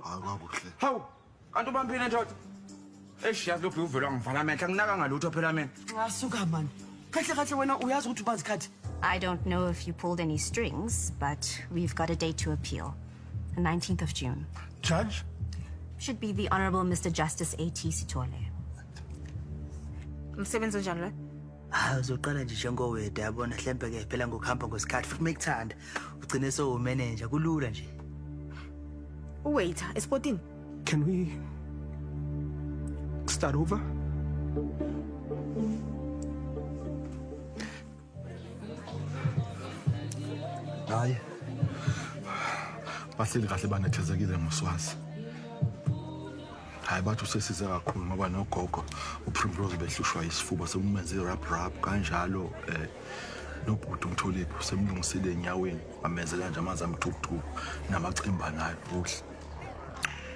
Akukuhle. Hawu, kanti ubampini ndoda? Yazi lo bhuvelo angivala amehla nginaka ngalutho phela mina. Ngasuka man. Kahle wena uyazi ukuthi ubazikhathi. I don't know if you pulled any strings, but we've got a date to appeal. The 19th of June. Judge? Should be the Honorable Mr. Justice A.T. Sithole. Umsebenzi onjani lo? Uzoqala nje njengoweda yabona hlembe ke phela ngokuhamba ngesikhathi futhi mekuthanda ugcine manager kulula nje. Uwaiter, esportini. Can we start over? Hayi. Bahleli kahle banethezekile ngoswazi. Hayi bathi usesize kakhulu ngoba nogogo uPrimrose behlushwa isifuba semumenze rap kanjalo nobhuti umtholipho semlungisile enyaweni amenzela nje amanzi amthukuthuku namachimba nayo kuhle.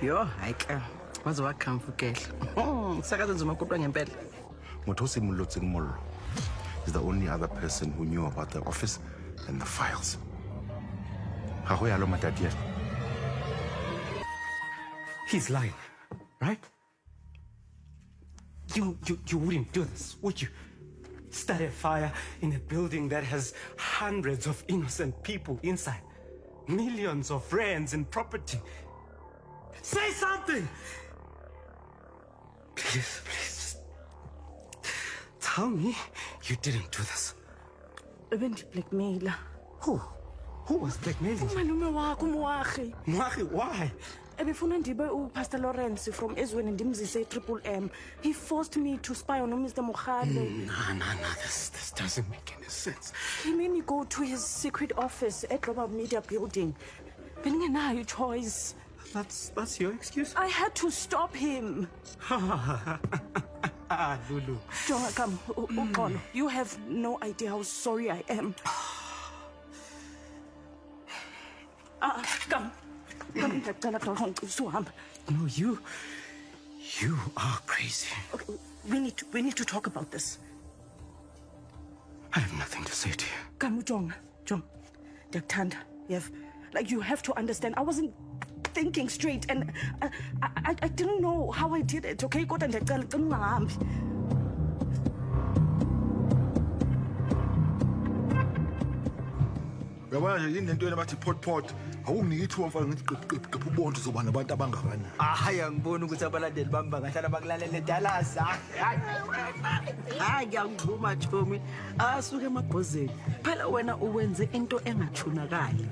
Yo, hayi ke. Waze wakhamfukela. Sakaze nzima kodwa ngempela. Mothosi Mulotsi Mollo is the only other person who knew about the office and the files. He's lying, right? You wouldn't do this, would you? Start a fire in a building that has hundreds of innocent people inside. Millions of rands in property. Say something! Please. Tell me you didn't do this. Blackmailer. Who was blackmailing? Malume wakho umwahi. Mwahi, why? Ebefuna ndibe uPastor Lawrence from Ezweni ndimzise Triple M. He forced me to spy on Mr. Mogale. No, this doesn't make any sense. He made me go to his secret office at Global Media Building. Bengenayo choice. That's your excuse? I had to stop him. Lulu. Jonga, come, Uxolo. You have no idea how sorry I am. Come. No, you are crazy. Okay, we need to talk about this. I have nothing to say to you. Come, John. Daktanda, you have to understand. I wasn't thinking straight, and I didn't know how I did it. Okay, go and Yabona nje into bathi pot awunginiki ithuba mfana ngithi qephu ubonke uzoba nabantu abangakana. Hayi angiboni ukuthi abalandeli bami bangahlala bakulalela Dallas. Hayi ngiyangivuma Chomi. Asuke emabhozeni. Phela wena uwenze into engathunakali.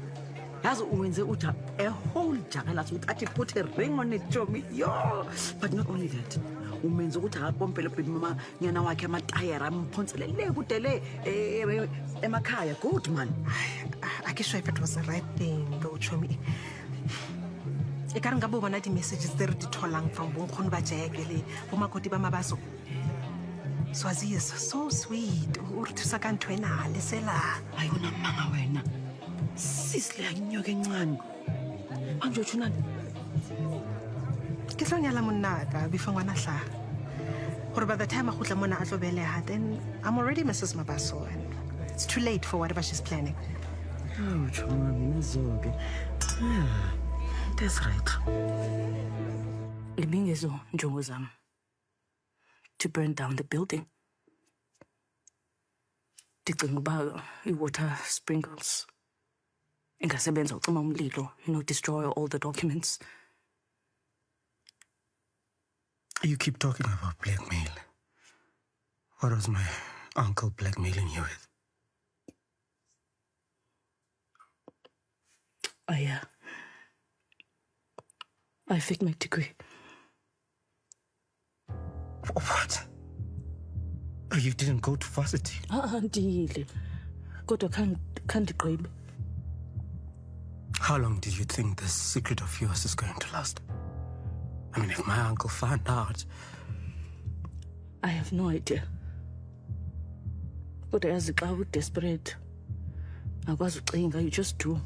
Yazi uwenze uthi a whole jakalazi ukuthi athi put a ring on it Chomi. Yo, but not only that. Umenze ukuthi akapompele mama nyana wakhe amatayera amphonsele le kude le emakhaya. Good man. I guess if it was the right thing, though, Chomi. I can't go over the messages there to Tolang from Bonkon Bajageli, Omakoti Bamabaso. Swazi is so sweet. Urtusakan Twena, Lisela. I want a mama when Sisley, I'm young man. I'm your chunan. Kisanya Lamunada before Wanasha. Or by the time I put Lamona Atobele had, then I'm already Mrs. Mabaso, and it's too late for whatever she's planning. Oh, Chomi, that's okay. That's right. Limingezo njongozam to burn down the building. Ndicinga uba water sprinkles ingasebenza ucima umlilo, destroy all the documents. You keep talking about blackmail. What was my uncle blackmailing you with? I faked my degree. What? Oh, you didn't go to varsity? Ndile. Kodwa khandigqibe. How long do you think this secret of yours is going to last? I mean, if my uncle found out... I have no idea. Kodwa yazi xa u-desperate, akwazi ucinga, you just do.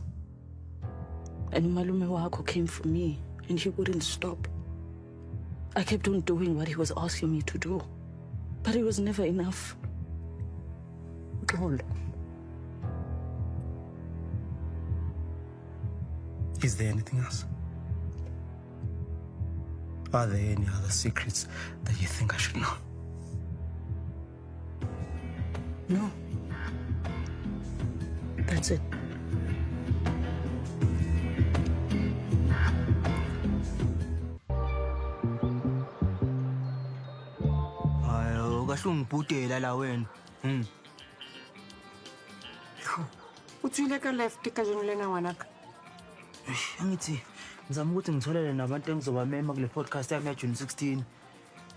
And umalume wakho came for me, and he wouldn't stop. I kept on doing what he was asking me to do, but it was never enough. Uxolo. Is there anything else? Are there any other secrets that you think I should know? No. That's it. Hayi, kahle ungibhudela la wena. O tswile ka left ka jeno lena ngwanaka. Angithi ngizama ukuthi ngitholele nabantu engizobamema kule podcast yami ya June 16.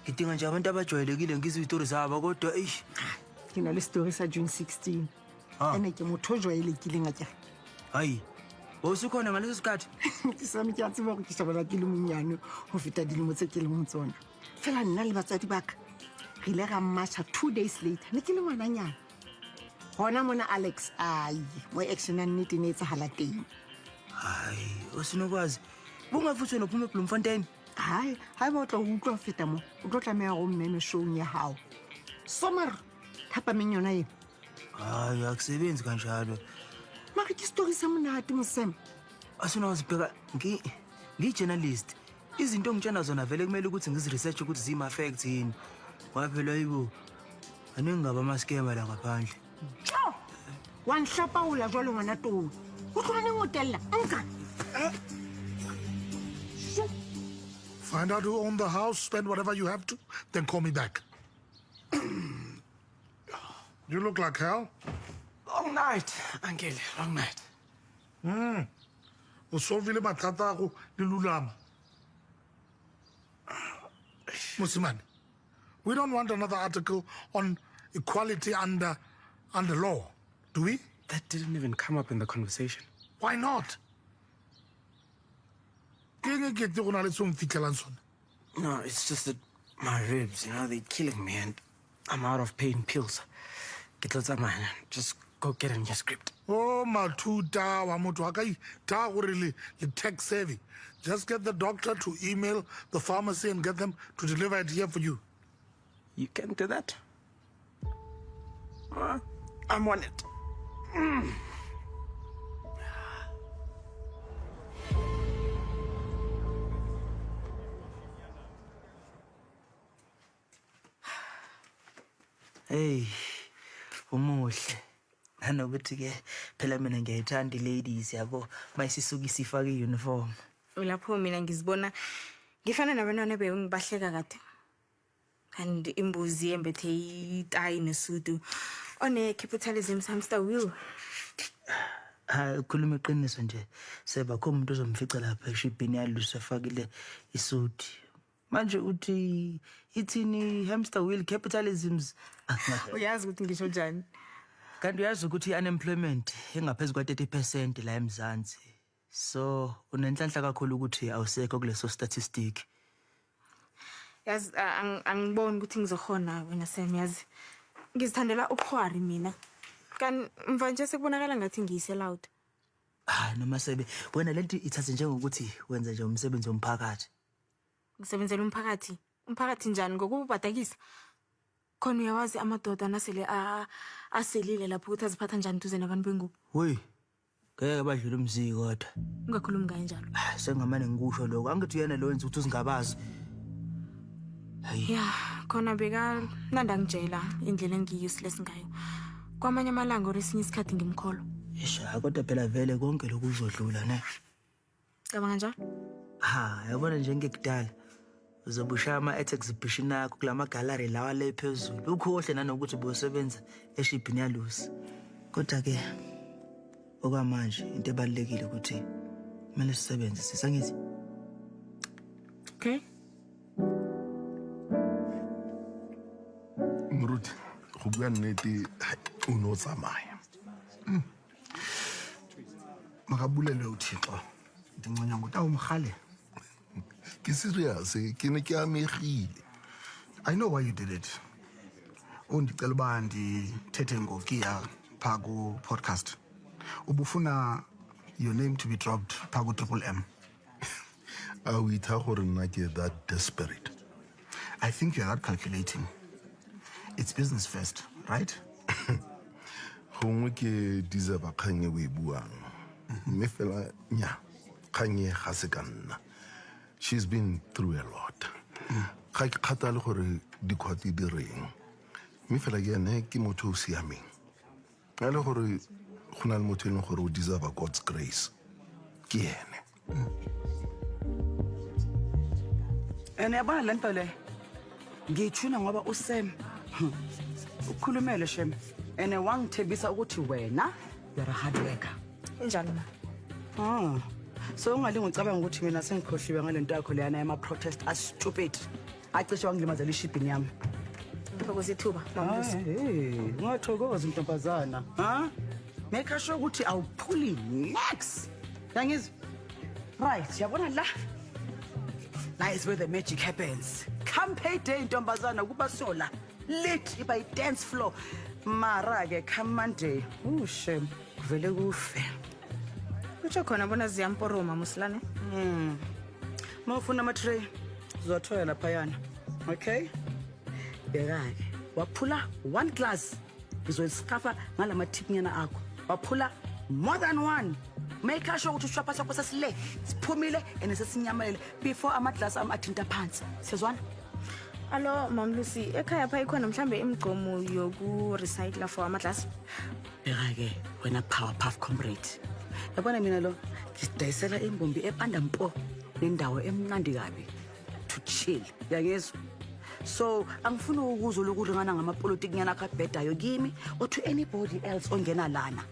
Ngidinga nje abantu abajwayelekile ngizwe izitori zabo kodwa Ke na le story sa June 16. Ene ke motho o jwaelekile ngaka. hayi. Wawusukhona ngaleso sikhathi? Ke sami ke a tseba go ke shabela ke le monyane go feta dilemo tse ke leng tsona. Fela nna le batsadi baka re ile ga mmatšha 2 days later ne ke le ngwananyana. Gona mona Alex ai mo action a nnete ne etsagala teng. Hayi, usinokwazi. Bungafuthi nophume eBloemfontein. Hayi ba o tla utlwa feta mo o tlo tlameya go mmeme showng ya hao. Sommer thapameng yona ena. Hayi, akusebenzi kanjalo. Mara ke story sa monate mosem. Asinawazibheka ngi-journalist. Izinto ngitshena zona vele kumele ukuthi ngiziresearch ukuthi zima-facts yini. Ngoba phela yibo aningi ngaba ama-scammer la ngaphandle. Wa nhlapaola jwalo ngwana tou. O tlogane ngotella nka. Find out who owned the house, spend whatever you have to, then call me back. You look like hell. Long night, Uncle, long night. O solvile mathata a go le lulama. Mosimane, we don't want another article on equality under law, do we? That didn't even come up in the conversation. Why not? No, it's just that my ribs, they're killing me and I'm out of pain pills. Get lots of mine. Just go get in your script. Oh, matuta wa motho wa ka ita gore le tech savvy. Just get the doctor to email the pharmacy and get them to deliver it here for you. You can do that? I'm on it. Hey, umuhle. Nanokuthi-ke phela mina ngiyayithanda i-ladies yabo mayisisuka isifake i-uniform. Lapho mina ngizibona ngifana nabantwana bengibahleka kade. And imbuzi embethe itayi nesudu one-capitalism hamster wheel. Hayi, ukhuluma iqiniso nje. Sebakho umuntu ozomfica lapha eshibhini yalusa efakile isuti. Manje uthi ithini hamster wheel capitalisms. Uyazi ukuthi ngisho njani? Kanti uyazi ukuthi unemployment engaphezulu kwa-30% la eMzansi. So unenhlanhla kakhulu ukuthi awusekho kuleso statistic. Yazi angiboni ukuthi ngizokhona wena Sam yazi. Ngizithandela ubukhwari mina. Kan mva nje sekubonakala ngathi ngiyisela-out. Noma sebe wena lento ithathe njengokuthi wenza nje umsebenzi womphakathi. Ngisebenzela umphakathi. Umphakathi njani ngokubadakisa? Khona uyawazi amadoda nasele aselile lapho ukuthi aziphatha njani duze nabantu bengubo. Hoyi. Ngeke badlule umziki kodwa. Ungakhulumi ngaye njalo. Sengamane ngikusho lokho. Angithi uyena lo wenza ukuthi usingabazi. Ya, khona beka nanda ngijela indlela engiyi-useless ngayo. Kwamanye amalanga oresinye isikhathi ngimkholo. Esha, kodwa phela vele konke lokhu kuzodlula ne. Cabanga njalo? Yabona nje ngekudala. Uzobushaya ama-exhibition akho kulama gallery lawa le phezulu. Ukhohle nanokuthi bosebenza eshibhini yalusi. Kodwa ke okwamanje into ebalekile ukuthi kumele sisebenze sisangithi. Okay. Moruti, go bua nnete o ne o tsamaya. Makabulele uThixo. Ndincanya ukuthi awumkhale. Ke serious, ke ne ke amegile. I know why you did it. Undicela uba ndithethe ngokiya phaa ku-podcast. Ubufuna your name to be dropped phaa ku-Triple M. Awitha gore nna ke that desperate. I think you're that calculating. It's business first, right? Gongwe ke deserve kgang e o e buang. Mme fela nya kgang e ga se ka nna. She's been through a lot. ga ke kgathale gore dikhwati di reng mme fela ke ene ke motho o siameng ga le gore go na le motho e leng gore o deserve God's grace ke ene. And yabona le nto le ngiyithuna ngoba uSam ukhulumele shem and wangithembisa ukuthi wena you're a hard worker. Injalo ma. So ungalingi ucabanga ukuthi mina sengikhohliwe ngalento yakho leyana yama protest as stupid. Acishe wangilimazela ishipini yami. Ngithokoza ithuba mamlusi. Ngathokoza intombazana. Make sure ukuthi awuphuli next. Yangizwa? Right, yabona la. That is where the magic happens. Come payday intombazana kuba sola. Lit by dance floor. Mara ke come Monday. Shem. Kuvele kufe. Kutsho khona bona ziyamporoma musilane. Mawufuna ama-tray uzothola laphayana. Okay? Beka-ke waphula 1 glass ngizoyiskafa ngalamathipinyana akho. Waphula more than 1. Make sure ukuthi ushwapha sakho sesile siphumile and sesinyamalele before ama-glass ami athinta phansi. Siyazwana? Alo mamlusi ekhaya pha ikhona mhlambe imigcomo yoku-recycler for ama-glass. Beka-ke wena Powerpuff comrade. Yabona mina lo ngisidayisela imbombi epanda mpo nendawo emnandi kabi to chill. Yangizwa? So angifuni ukuzwa lokulingana ngamapolitiki nyana akabhedayo kimi or to anybody else ongena lana.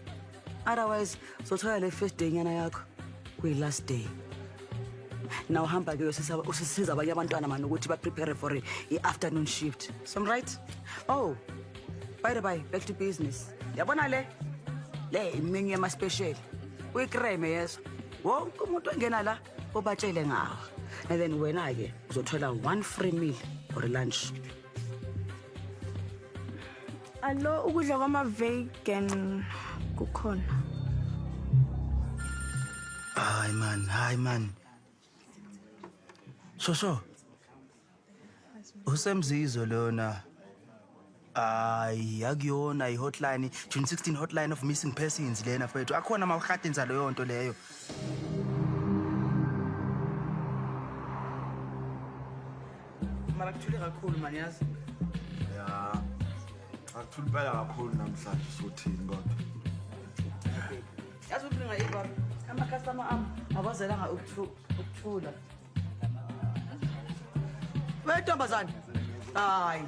Otherwise uzothola le first day nyana yakho kuyi last day. Now hamba ke usisiza abanye abantwana manje ukuthi ba prepare for i-afternoon shift. So I'm right? Oh, by the way, back to business. Yabona le imenu yama special. Uyikreme yeso. Wonke umuntu ongena la obatshele ngawo. And then wena ke uzothola 1 free meal for lunch. Alo ukudla kwama-vegan kukhona. Hayi man. So. Usemzizo lona. Akuyona i-hotline, June 16 hotline of missing persons lena fethu. Akhona mawuhade nzalo yonto leyo. Mara kuthule kakhulu man yazi. Ya. Akuthulibela kakhulu namhlanje sothini kodwa. Yazi ukulinga ibaba. Ama-customer ami abazelanga ukuthula. Wentombazane. Hayi.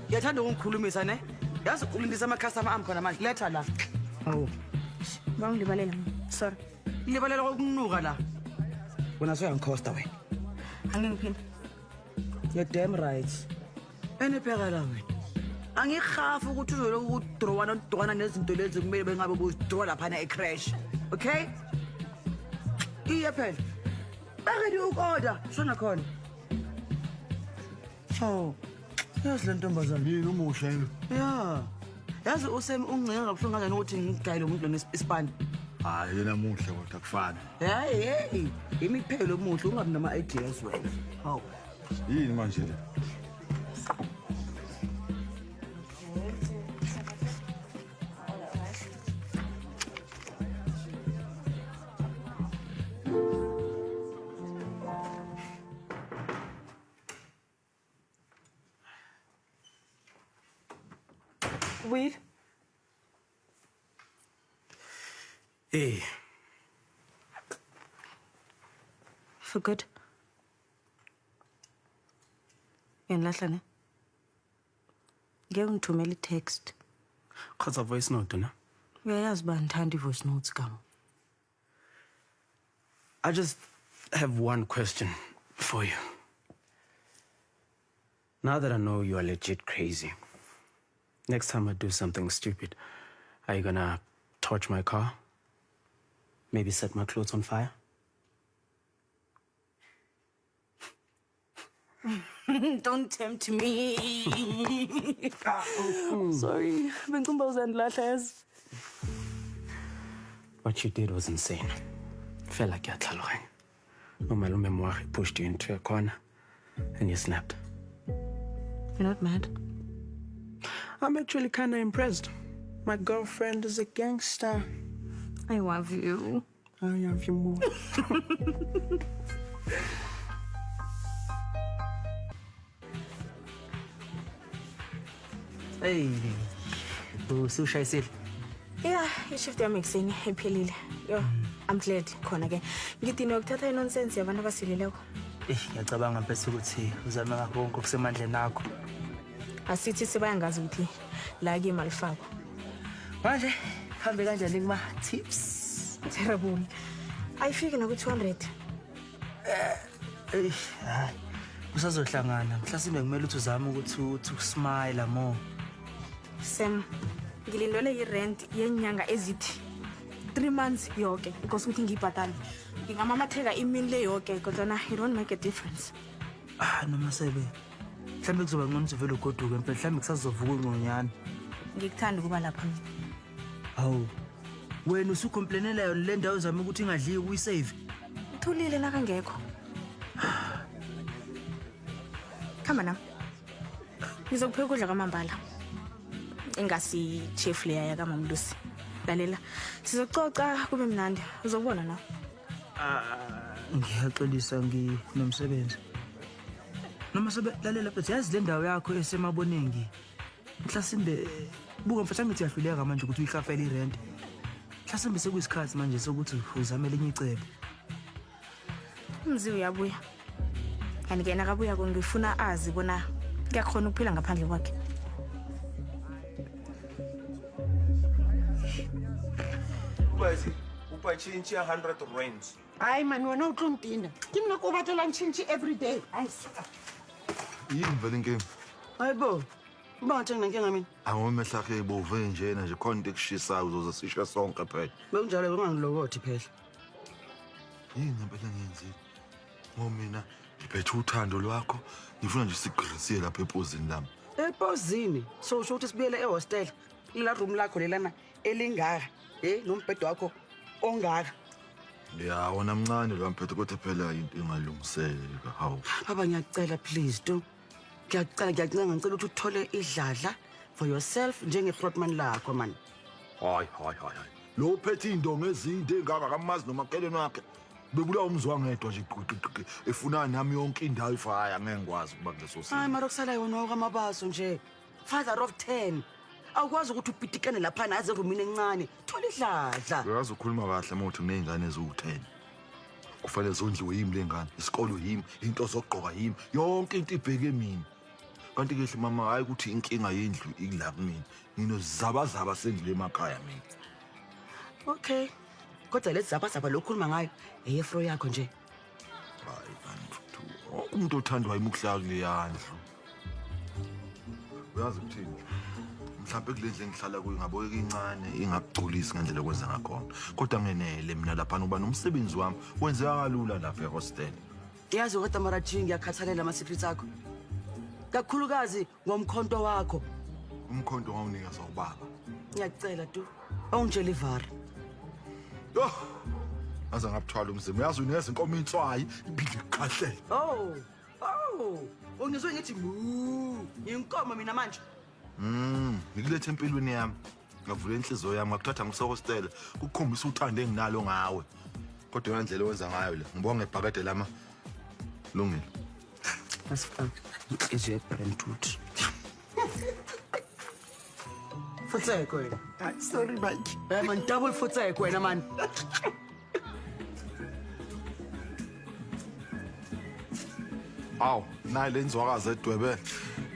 Ngiyathanda ukungikhulumisa ne. Yazi ulindisa ama-customer ami khona manje. Letha la. Hawu. Bangilibalela sorry. Libalela kokunuka la. Wena soyangikhosta wena. Angingiphinda. You're damn right. Enepheka la wena. Angikhafu ukuthi uzoloku udrowana nezinto lezi kumele bengabe buzidraw laphana ecrash. Okay? Iye phela. Bakedi ukoda, shona khona. Oh. Yazi le ntombazana Yini umuhle yini? ya. Yazi usem ungincenga kabuhlungu kanjani ukuthi ngigayile umuntu lo nesipani. Hayi yena muhle kodwa kufana. Hey, imiphelo omuhle ungabi nama ideas wena. Hawu. Yini manje le? Weed? Hey. For good. Ngiyanilahla ne? Ngeke ngithumele i-text. Khatsa voice note na. Uyayazi uba ngithanda i-voice notes kama. I just have one question for you. Now that I know you are legit crazy, next time I do something stupid, are you gonna torch my car? Maybe set my clothes on fire? Don't tempt me. Sorry, bengicumba uzandilahla yazi. What you did was insane. Felt like yatlhaloganya. Umalume Moagi pushed you into a corner and you snapped. You're not mad? I'm actually kind of impressed. My girlfriend is a gangster. I love you. I love you more. Hey, usushayisile. Yeah, i-shift yami ekuseni iphelile. Yo, I'm glad khona ke. Ngidinwe ukuthatha inonsense yabantu abasilileko. Ngiyacabanga mpethu ukuthi uzame ngakho konke okusemandleni akho. Asithi sibayangazi ukuthi la ke imali fakho. Manje hambe kanjani kuma-tips? Terrible. Ayifiki naku-200. Hayi, kusazohlangana. Mhlasimbe kumele ukuthi uzame ukuthi usmile more. Sam, ngilindele i-rent yenyanga ezithi 3 months yoke because ukuthi ngiyibhatale. Ngingamamatheka imini le yoke kodwa it won't make a difference. Noma sebe. Mhlambe kuzoba ngcono ukuthi vele ugoduke empela mhlambe kusazovuka ingonyane. Ngikuthanda ukuba lapha. Hawu. Wena usukhomplenela yona le ndawo uzama ukuthi ingadliwi uyisave. Uthulile nakangekho. Khamba nami. Ngizokupheka ukudla kwamambala. Engasi chef leya yakamamlusi. Lalela. Sizococa kube mnandi. Uzobona na. Ngiyaxolisa nginomsebenzi. Noma sebe lalela phethe yazi le ndawo yakho esemabonengi. Mhlasimbe buka mfashane ngithi yahluleka manje ukuthi uyihlafele irent. Mhlasimbe sekuyisikhathi manje sokuthi uzamele enye icebo. Umzi uyabuya. Kanti ke nakabuya ngifuna azi bona kuyakhona ukuphila ngaphandle kwakhe. Kwazi upachinchi ya 100 rands. Hayi man wena utlontina. Ke mina ko batlela ntšhintšhi every day. Yini vele inkinga? Hayibo. Ubangathi nginenkinga mina. Awumehlakhe ebove njena nje khona into ekushisayo uzoze sisha sonke phela. Bekunjalo bengangilokothi phela. Yini ngempela ngiyenzile? Ngomina ngiphethe uthando lwakho, ngifuna nje sigrisile lapha epozini lami. Epozini? So usho ukuthi sibuyele ehostel. Ila room lakho lelana elingaka. Nombhedo wakho ongaka. Ya wona mncane lo mphethe kodwa phela into engalungiseka. Hawu. Baba ngiyacela please do. Ngiyacela ngicela ukuthi uthole idladla for yourself njenge-Grootman lakho man. Hayi. Lo uphethe indongo ezinde engaka kamazi nomakeleni wakhe. Bebula umzwa ngedwa nje iqhuqi efuna nami yonke indawo ifaya ngeke ngikwazi ukuba kuleso simo. Hayi mara kusala wena wakamabaso nje. Father of 10. Awukwazi ukuthi upitikane lapha naze ngumina encane. Thola idladla. Uyazi ukhuluma kahle mawuthi kunezingane eziwu10. Kufanele zondliwe yimi lengane, isikolo yimi, into zokugqoka yimi, yonke into ibheke mina. Kanti ke mama hayi ukuthi inkinga yendlu ikula kumina. Nginozabazaba sendlu emakhaya mina. Okay. Kodwa lezabazaba lokhuluma ngayo eyefro yakho nje. Hayi kanti umuntu othandwa yimukhlaka le yandlu. Uyazi ukuthini? Mhlawumbe kulendle engihlala kuyo ngaboyeka incane ingakugculisi ngendlela okwenza ngakhona. Kodwa ngenele mina lapha uba nomsebenzi wami wenzeka kalula lapha ehostel. Yazi kodwa mara G ngiyakhathalela ama secrets akho. Kakhulukazi ngomkhonto wakho. Umkhonto wawunika sawubaba. Ngiyacela tu. Awungitshela ivara. Yo. Aze ngabuthwala umzimba. Uyazi uneza inkomo itswayi iphinde iqhahlele. Oh. Ungizwe ngithi inkomo mina manje. Ngikulethe empilweni yami. Ngavula inhliziyo yami ngakuthatha ngisehostel ukukhombisa uthando enginalo ngawe. Kodwa ngendlela owenza ngayo le ngibonga ibhakede lama lungile. Asifaka inhliziyo ebrandwood. Futseke wena. Sorry Mike. Man double futseke wena man. Aw, nayi lenzwakazi edwebe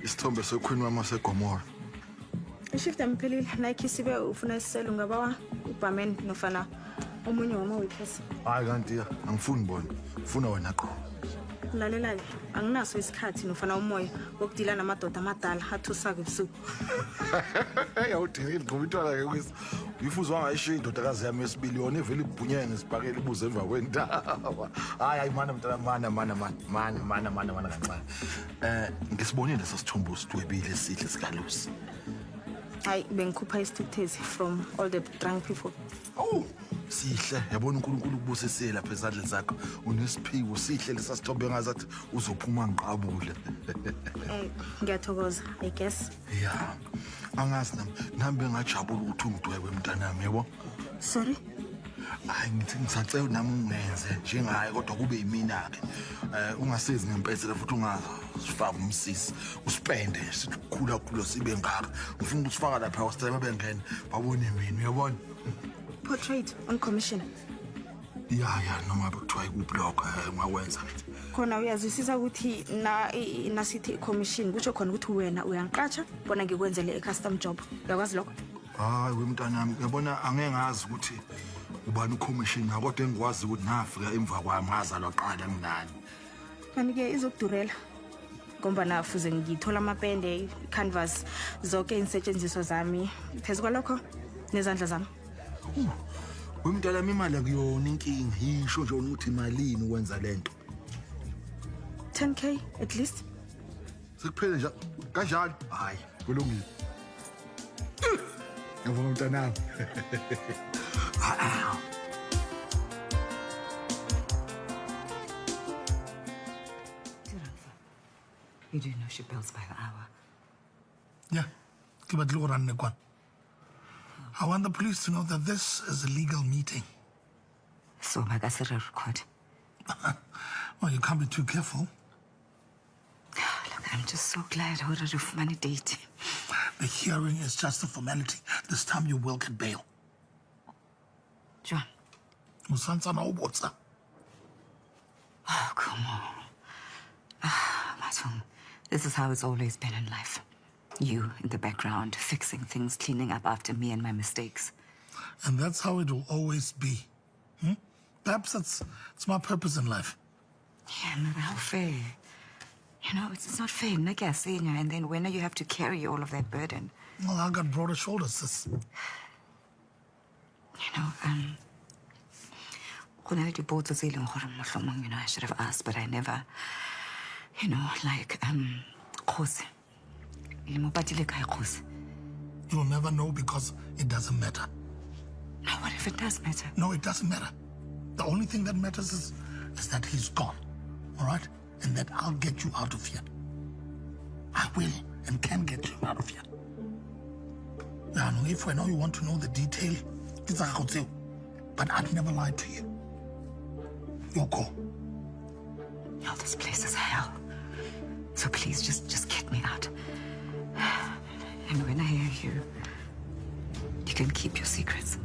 isithombe sequeen wama seGomora. I-shift yamiphelile Nike sibe ufuna isiselo ngabawa uBarman nofana omunye wama-waiters. Hayi kanti angifuni bona. Ufuna wena qho. Lalela ke anginaso isikhathi nofana umoya wokudila namadoda amadala athusaka ebusuku. Yawudilile ngoba intwana ke kwisi. Uyifuzwa ngayishiya indodakazi yami yesibili yona evela ibhunyene sibhakela ibuze emva kwendaba. Hayi mana mntana mana kancane. Ngisibonile leso sithombo sidwebile esihle sikalusi. Hayi bengikhupha isithukuthezi from all the drunk people. Oh, sihle yabona uNkulunkulu ukubusisile lapha ezandleni zakho. Unesiphiwo sihle lesasithombe ngazathi uzophuma ngiqabule. Ngiyathokoza I guess. Yeah. Angazi nami ngajabula ukuthi ungidwebe mntanami yabo. Sorry. hayi ngithi ngisacela nami ungenze njengaye kodwa kube yimina-ke ungasizi ngempela futhi ungasifaka umsisi uspende sithi kukhula sibe ngaka ngifuna ukusifaka lapha wasitela bengena babone mina uyabona Portrait on commission. ya noma bekuthiwa ikuphi ngakwenza Khona uyazwisisa ukuthi nasithi commission kutsho khona ukuthi wena uyangiqatsha bona ngikwenzele i-custom job. Uyakwazi lokho? hayi wemntanami uyabona angeke ngazi ukuthi ubani ucommission kodwa engikwazi ukuthi ngafika emva kwami ngazalwa qala nginani Kanti-ke izokudurela ngoba nafuze ngithola amapende, canvas, zonke iinsetshenziswa zami. Phezu kwalokho nezandla zami. wemntanami imali akuyona inkinga yisho nje ukuthi imalini ukwenza lento 10K at least. sekuphele nje kanjalo hayi kulungile ngiyabonga mntanami You do know she bills by the hour. Yeah, ke batle go ranne kwana. I want the police to know that this is a legal meeting. So like I said, I record. Well, you can't be too careful. Look, I'm just so glad I ordered a money date. The hearing is just a formality. This time you will get bail. John. Usansana ubotsa. Oh, come on. Matong, this is how it's always been in life. You in the background, fixing things, cleaning up after me and my mistakes. And that's how it will always be. Perhaps it's my purpose in life. Yeah, but how fair? You know, it's not fair. And then when you have to carry all of that burden. Well, I got broader shoulders, sis. You know, you know, I should have asked, but I never, you know, like, Khosi. You'll never know because it doesn't matter. No, what if it does matter? No, it doesn't matter. The only thing that matters is that he's gone, all right? And that I'll get you out of here. I will and can get you out of here. Now, if I know you want to know the detail, it's a hotel. But I'd never lie to you. Your call. Oh, this place is hell. So please, just get me out. And when I hear you, you can keep your secrets.